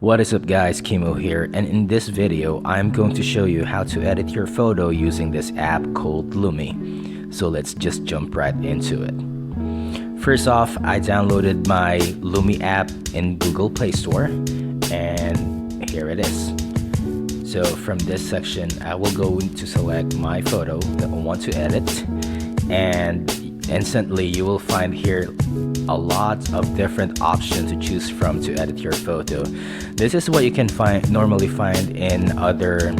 What is up guys, Kimo here, and in this video I'm going to show you how to edit your photo using this app called Lumii. So let's just jump right into it. First off, I downloaded my Lumii app in Google Play Store, and here it is. So from this section I will go to select my photo that I want to edit, and instantly you will find here a lot of different options to choose from to edit your photo. This is what you can normally find in other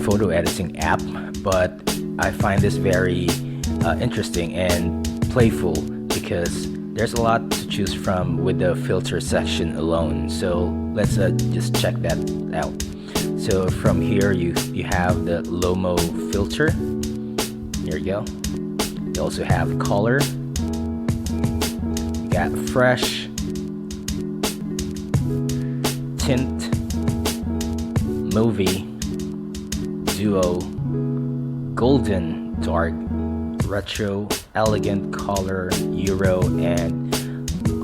photo editing app, but I find this very interesting and playful because there's a lot to choose from with the filter section alone. So let's just check that out. So from here you have the Lumii filter. Here you go. You also have color. You got fresh, tint, movie, duo, golden, dark, retro, elegant, color, euro, and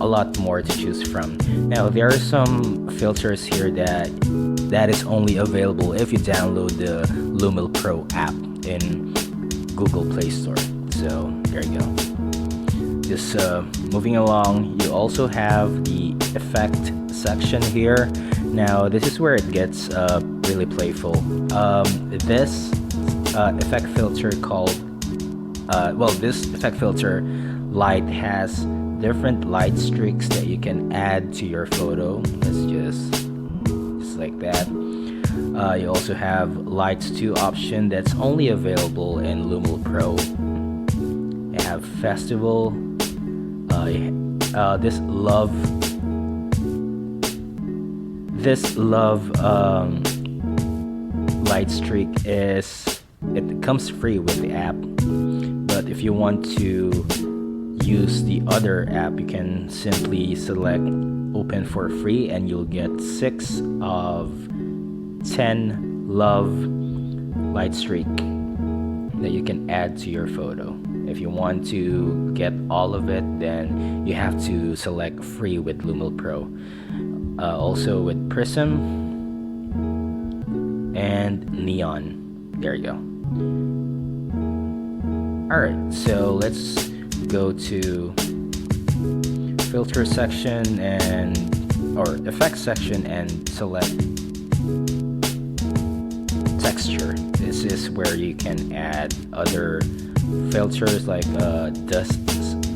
a lot more to choose from. Now there are some filters here that is only available if you download the Lumii Pro app in Google Play Store. So there you go. Just moving along, you also have the effect section here. Now this is where it gets really playful. This effect filter called this effect filter light has different light streaks that you can add to your photo. Let's just like that. You also have lights 2 option that's only available in Lumii Pro. You have festival. This love light streak it comes free with the app, but if you want to use the other app, you can simply select open for free and you'll get 6 of 10 love light streak that you can add to your photo. If you want to get all of it, then you have to select free with Lumii Pro. Also with prism and neon. There you go. Alright, so let's go to filter section or effects section and select texture. This is where you can add other filters like dust.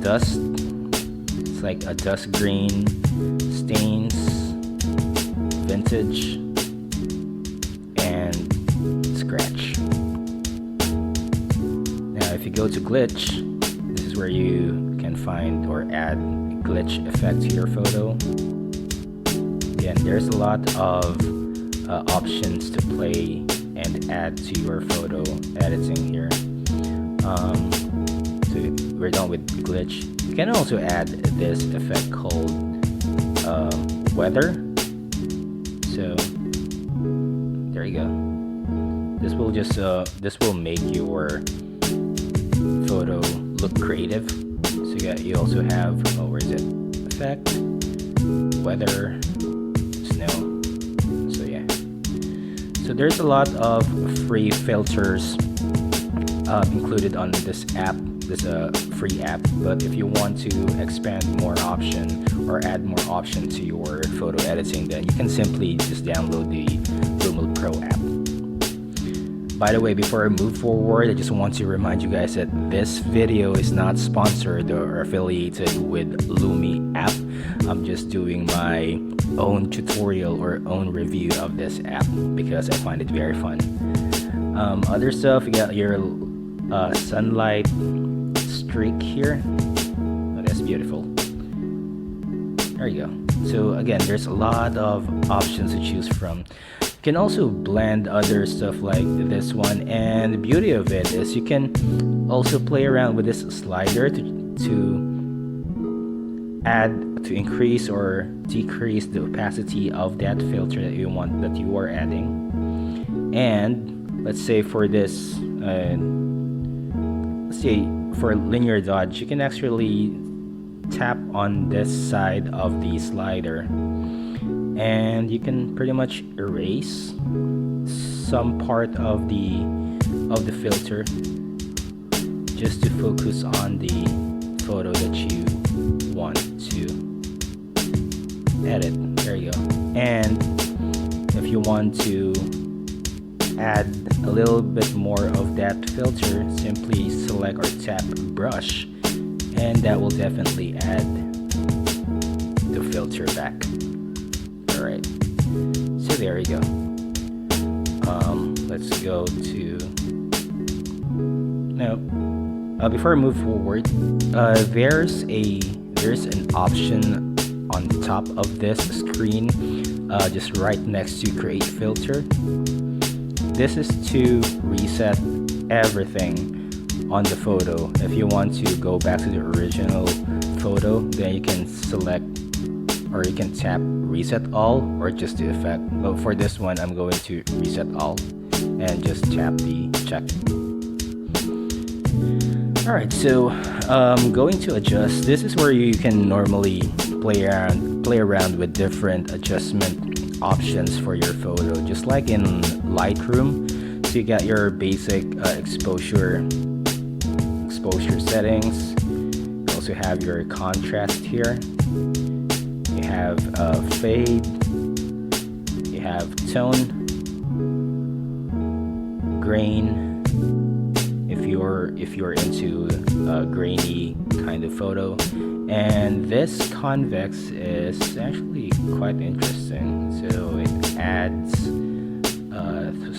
It's like a dust green, stains, vintage, and scratch. Now if you go to glitch, this is where you can find or add a glitch effect to your photo. Again, there's a lot of options to play and add to your photo editing here. So we're done with glitch. You can also add this effect called weather. So there you go. This will just this will make your photo look creative. So you also have where is it? Effect, weather, snow. So yeah. So there's a lot of free filters included on this app, this free app. But if you want to expand more option or add more option to your photo editing, then you can simply just download the Lumii Pro app. By the way, before I move forward, I just want to remind you guys that this video is not sponsored or affiliated with Lumii app. I'm just doing my own tutorial or own review of this app because I find it very fun. Other stuff, you got your sunlight streak here. Oh, that's beautiful. There you go. So again, there's a lot of options to choose from. You can also blend other stuff like this one, and the beauty of it is you can also play around with this slider to increase or decrease the opacity of that filter that you are adding. And let's say for this let's say for linear dodge, you can actually tap on this side of the slider and you can pretty much erase some part of the filter just to focus on the photo that you want to edit. There you go. And if you want to add a little bit more of that filter, simply select or tap brush, and that will definitely add the filter back. Alright, so there you go. Let's go to before I move forward, there's an option on top of this screen, just right next to create filter. This is to reset everything on the photo. If you want to go back to the original photo, then you can select, or you can tap reset all, or just the effect. But for this one, I'm going to reset all and just tap the check. Alright, so going to adjust, this is where you can normally play around with different adjustment options for your photo, just like in Lightroom. So you got your basic exposure settings. You also have your contrast here. You have fade. You have tone, grain. If you're into a grainy kind of photo, and this convex is actually quite interesting. So it adds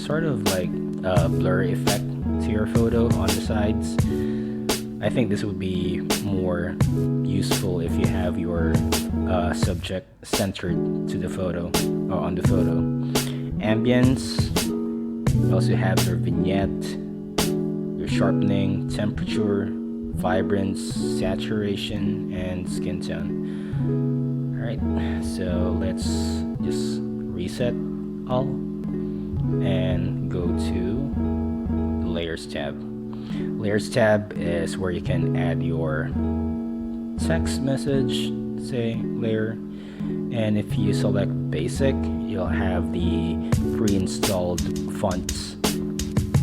sort of like a blur effect to your photo on the sides. I think this would be more useful if you have your subject centered to the photo, or on the photo. Ambience. You also have your vignette, your sharpening, temperature, vibrance, saturation, and skin tone. Alright, so let's just reset all and go to the Layers tab. Layers tab is where you can add your text message, say layer, and if you select basic, you'll have the pre-installed fonts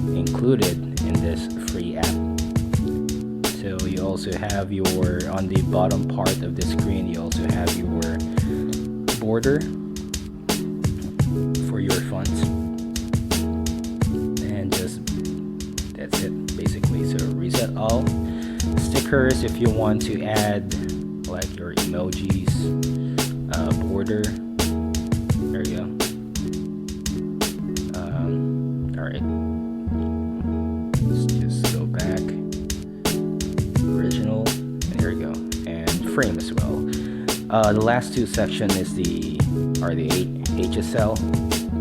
included in this free app. So you also have your, on the bottom part of the screen, you also have your border for your fonts, and just that's it basically. So reset all. Stickers, if you want to add like your emojis, border, there you go. Alright, let's just go back, original, and there you go, and frame as well. The last two sections are the HSL,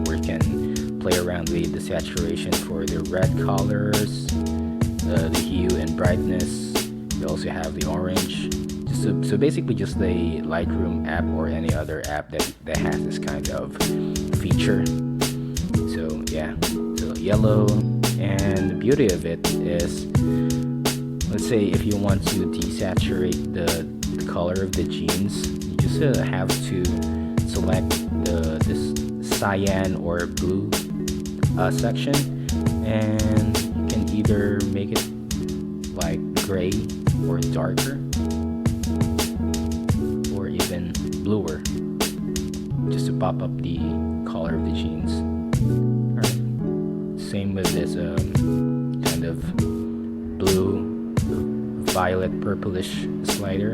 where you can play around with the saturation for the red colors, the hue and brightness. You also have the orange. So basically just the Lightroom app or any other app that has this kind of feature. So yeah, so yellow, and the beauty of it is, let's say if you want to desaturate the color of the jeans, you just have to select this cyan or blue section, and you can either make it like gray or darker, or even bluer, just to pop up the color of the jeans. Alright. Same with this kind of blue, violet, purplish slider.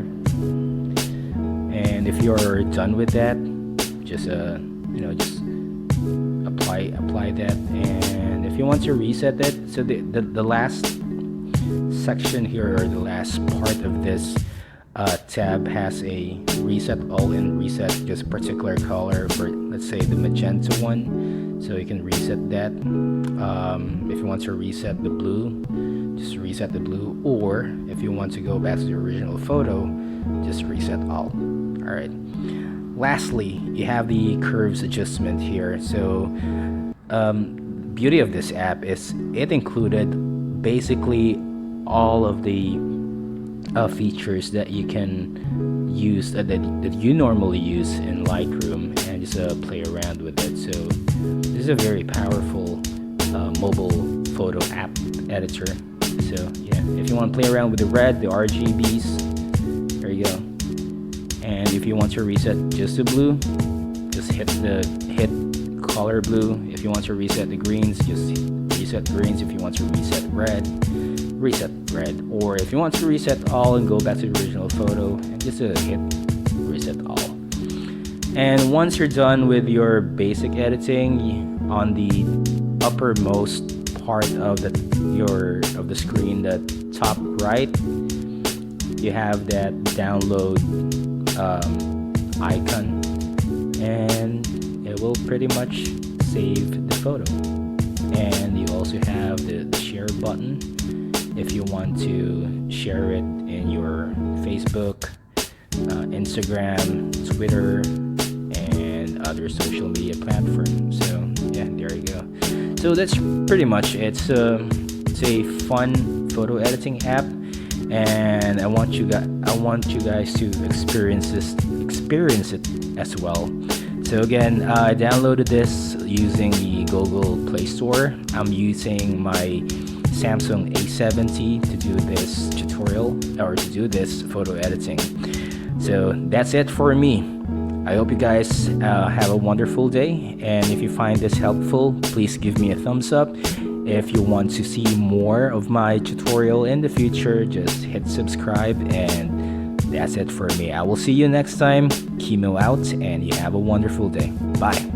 And if you're done with that, just just apply that. And if you want to reset it, so the last section here, or the last part of this tab, has a reset all and reset just a particular color for, let's say, the magenta one. So you can reset that. If you want to reset the blue, just reset the blue, or if you want to go back to the original photo, just reset all. Alright, lastly, you have the curves adjustment here. So beauty of this app is it included basically all of the features that you can use, that you normally use in Lightroom, and just play around with it. So this is a very powerful mobile photo app editor. So yeah, if you want to play around with the red, the RGBs, there you go. And if you want to reset just the blue, just hit color blue. If you want to reset the greens, just reset greens. If you want to reset red, reset red. Or if you want to reset all and go back to the original photo, and just hit reset all. And once you're done with your basic editing, on the uppermost part of the screen, the top right, you have that download icon, and it will pretty much save the photo. And you also have the share button if you want to share it in your Facebook, Instagram, Twitter, and other social media platforms. So yeah, there you go. So that's pretty much it. It's a fun photo editing app, and I want you guys to experience it as well. So again, I downloaded this using the Google Play Store. I'm using my Samsung A70 to do this tutorial, or to do this photo editing. So that's it for me. I hope you guys have a wonderful day, and if you find this helpful, please give me a thumbs up. If you want to see more of my tutorial in the future, just hit subscribe, and that's it for me. I will see you next time. Kimo out, and you have a wonderful day. Bye.